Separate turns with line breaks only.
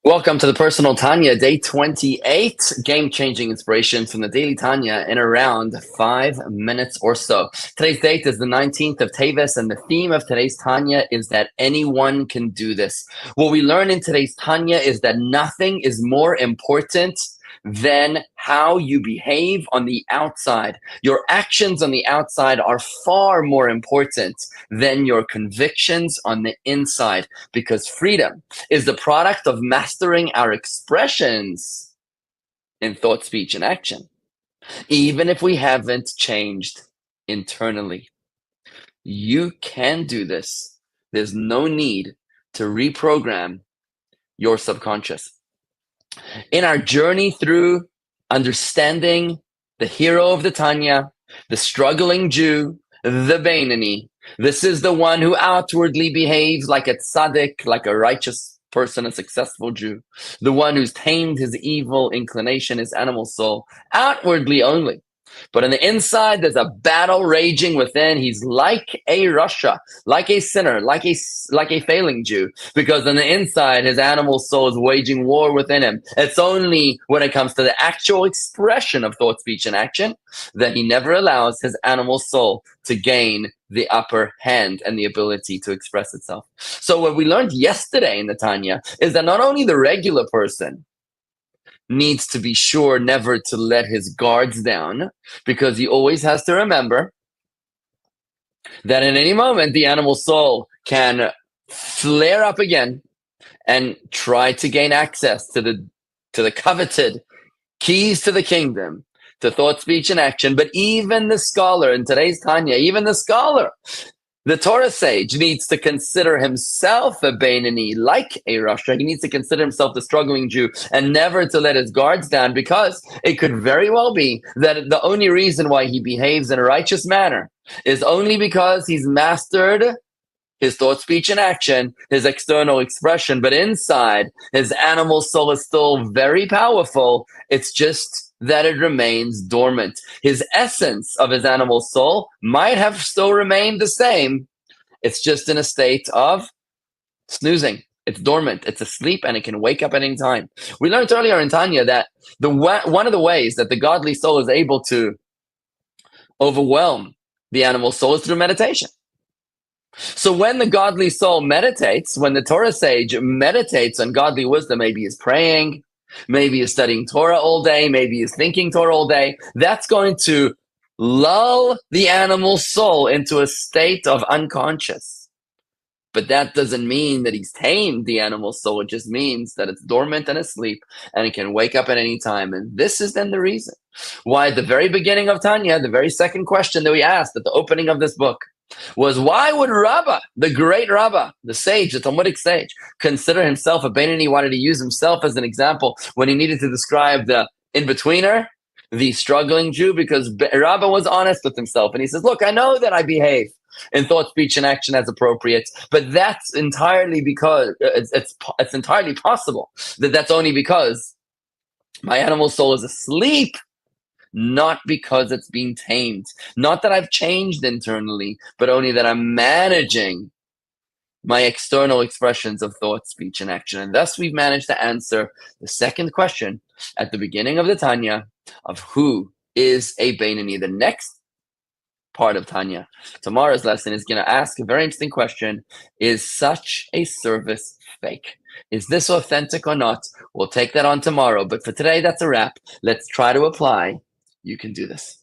Welcome to the Personal Tanya, day 28, game-changing inspirations from the Daily Tanya in around 5 minutes or so. Today's date is the 19th of Teves, and the theme of today's Tanya is that anyone can do this. What we learn in today's Tanya is that nothing is more important than how you behave on the outside. Your actions on the outside are far more important than your convictions on the inside, because freedom is the product of mastering our expressions in thought, speech, and action, even if we haven't changed internally. You can do this. There's no need to reprogram your subconscious. In our journey through understanding the hero of the Tanya, the struggling Jew, the Beinoni, this is the one who outwardly behaves like a tzaddik, like a righteous person, a successful Jew, the one who's tamed his evil inclination, his animal soul, outwardly only. But on the inside, there's a battle raging within. He's like a Rasha, like a sinner, like a failing Jew, because on the inside, his animal soul is waging war within him. It's only when it comes to the actual expression of thought, speech, and action that he never allows his animal soul to gain the upper hand and the ability to express itself. So what we learned yesterday in the Tanya is that not only the regular person needs to be sure never to let his guards down, because he always has to remember that in any moment the animal soul can flare up again and try to gain access to the coveted keys to the kingdom, to thought, speech, and action. But even the scholar in today's Tanya, even the scholar, the Torah sage, needs to consider himself a Beinoni, like a Rasha. He needs to consider himself the struggling Jew and never to let his guards down, because it could very well be that the only reason why he behaves in a righteous manner is only because he's mastered his thought, speech, and action, his external expression. But inside, his animal soul is still very powerful. It's just that it remains dormant. His essence of his animal soul might have still remained the same. It's just in a state of snoozing. It's dormant. It's asleep, and it can wake up at any time. We learned earlier in Tanya that one of the ways that the godly soul is able to overwhelm the animal soul is through meditation. So when the godly soul meditates, when the Torah sage meditates on godly wisdom, maybe he's praying, maybe he's studying Torah all day, maybe he's thinking Torah all day, that's going to lull the animal soul into a state of unconscious. But that doesn't mean that he's tamed the animal soul. It just means that it's dormant and asleep, and it can wake up at any time. And this is then the reason why at the very beginning of Tanya, the very second question that we asked at the opening of this book, was why would Rabbah, the great Rabbah, the sage, the Talmudic sage, consider himself a Beinoni? Why did he use himself as an example when he needed to describe the in-betweener, the struggling Jew? Because Rabbah was honest with himself, and he says, look, I know that I behave in thought, speech, and action as appropriate, but that's entirely because it's entirely possible that that's only because my animal soul is asleep, not because it's being tamed. Not that I've changed internally, but only that I'm managing my external expressions of thought, speech, and action. And thus we've managed to answer the second question at the beginning of the Tanya of who is a Beinoni. The next part of Tanya, tomorrow's lesson, is going to ask a very interesting question. Is such a service fake? Is this authentic or not? We'll take that on tomorrow. But for today, that's a wrap. Let's try to apply. You can do this.